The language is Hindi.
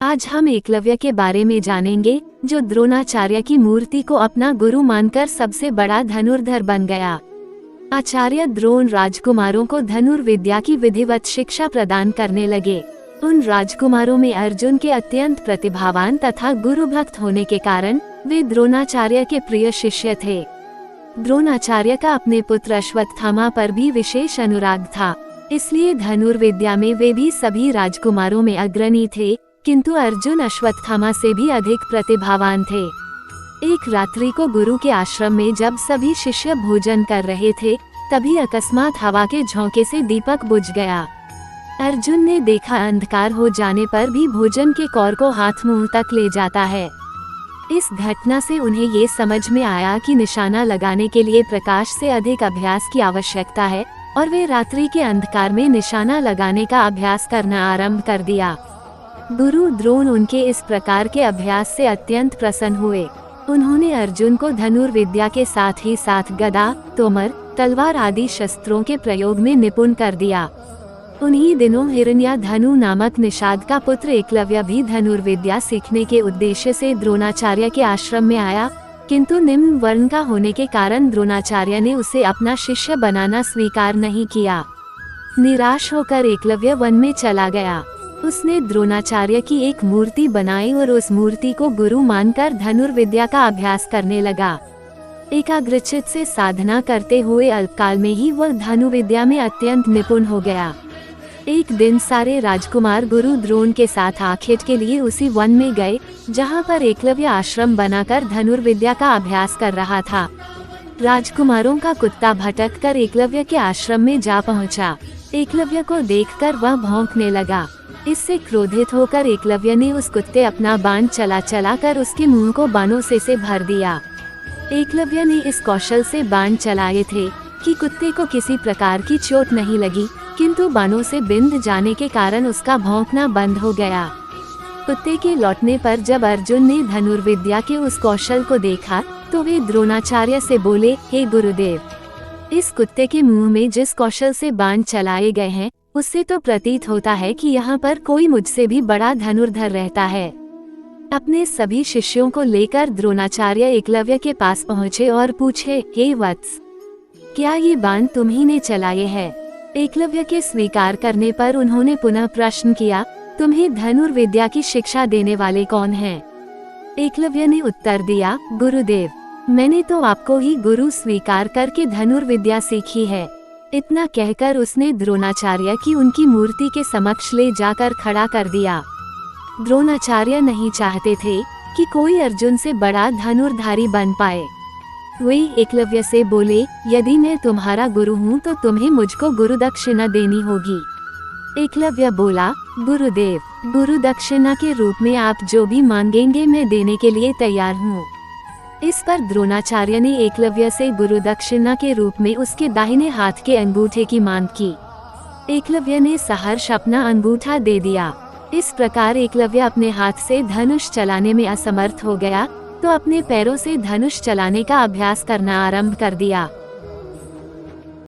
आज हम एकलव्य के बारे में जानेंगे, जो द्रोणाचार्य की मूर्ति को अपना गुरु मानकर सबसे बड़ा धनुर्धर बन गया। आचार्य द्रोण राजकुमारों को धनुर्विद्या की विधिवत शिक्षा प्रदान करने लगे। उन राजकुमारों में अर्जुन के अत्यंत प्रतिभावान तथा गुरु भक्त होने के कारण वे द्रोणाचार्य के प्रिय शिष्य थे। द्रोणाचार्य का अपने पुत्र अश्वत्थामा पर भी विशेष अनुराग था, इसलिए धनुर्विद्या में वे भी सभी राजकुमारों में अग्रणी थे, किंतु अर्जुन अश्वत्थामा से भी अधिक प्रतिभावान थे। एक रात्रि को गुरु के आश्रम में जब सभी शिष्य भोजन कर रहे थे, तभी अकस्मात हवा के झोंके से दीपक बुझ गया। अर्जुन ने देखा अंधकार हो जाने पर भी भोजन के कौर को हाथ मुंह तक ले जाता है। इस घटना से उन्हें ये समझ में आया कि निशाना लगाने के लिए प्रकाश से अधिक अभ्यास की आवश्यकता है, और वे रात्रि के अंधकार में निशाना लगाने का अभ्यास करना आरंभ कर दिया। गुरु द्रोण उनके इस प्रकार के अभ्यास से अत्यंत प्रसन्न हुए। उन्होंने अर्जुन को धनुर्विद्या के साथ ही साथ गदा, तोमर, तलवार आदि शस्त्रों के प्रयोग में निपुण कर दिया। उन्हीं दिनों हिरण्याधनु नामक निषाद का पुत्र एकलव्य भी धनुर्विद्या सीखने के उद्देश्य से द्रोणाचार्य के आश्रम में आया, किंतु निम्न वर्ण का होने के कारण द्रोणाचार्य ने उसे अपना शिष्य बनाना स्वीकार नहीं किया। निराश होकर एकलव्य वन में चला गया। उसने द्रोणाचार्य की एक मूर्ति बनाई और उस मूर्ति को गुरु मानकर धनुर्विद्या का अभ्यास करने लगा। एकाग्रचित्त से साधना करते हुए अल्पकाल में ही वह धनुर्विद्या में अत्यंत निपुण हो गया। एक दिन सारे राजकुमार गुरु द्रोण के साथ आखेट के लिए उसी वन में गए, जहां पर एकलव्य आश्रम बनाकर धनुर्विद्या का अभ्यास कर रहा था। राजकुमारों का कुत्ता भटक कर एकलव्य के आश्रम में जा पहुंचा। एकलव्य को देखकर वह भौंकने लगा। इससे क्रोधित होकर एकलव्य ने उस कुत्ते अपना बाण चला कर उसके मुंह को बाणों से भर दिया। एकलव्य ने इस कौशल से बाण चलाए थे कि कुत्ते को किसी प्रकार की चोट नहीं लगी, किंतु बाणों से बिंध जाने के कारण उसका भौंकना बंद हो गया। कुत्ते के लौटने पर जब अर्जुन ने धनुर्विद्या के उस कौशल को देखा, तो वे द्रोणाचार्य से बोले, हे गुरुदेव, इस कुत्ते के मुंह में जिस कौशल से बाण चलाए गए हैं, उससे तो प्रतीत होता है कि यहाँ पर कोई मुझसे भी बड़ा धनुर्धर रहता है। अपने सभी शिष्यों को लेकर द्रोणाचार्य एकलव्य के पास पहुँचे और पूछे, हे वत्स, क्या ये बाण तुम्ही ने चलाए हैं? एकलव्य के स्वीकार करने पर उन्होंने पुनः प्रश्न किया, तुम्हें धनुर्विद्या की शिक्षा देने वाले कौन हैं? एकलव्य ने उत्तर दिया, गुरुदेव, मैंने तो आपको ही गुरु स्वीकार करके धनुर्विद्या सीखी है। इतना कहकर उसने द्रोणाचार्य की उनकी मूर्ति के समक्ष ले जाकर खड़ा कर दिया। द्रोणाचार्य नहीं चाहते थे कि कोई अर्जुन से बड़ा धनुर्धारी बन पाए। वे एकलव्य से बोले, यदि मैं तुम्हारा गुरु हूँ तो तुम्हें मुझको गुरु दक्षिणा देनी होगी। एकलव्य बोला, गुरुदेव, गुरु दक्षिणा के रूप में आप जो भी मांगेंगे मैं देने के लिए तैयार हूँ। इस पर द्रोणाचार्य ने एकलव्य से गुरु दक्षिणा के रूप में उसके दाहिने हाथ के अंगूठे की मांग की। एकलव्य ने सहर्ष अपना अंगूठा दे दिया। इस प्रकार एकलव्य अपने हाथ से धनुष चलाने में असमर्थ हो गया, तो अपने पैरों से धनुष चलाने का अभ्यास करना आरंभ कर दिया।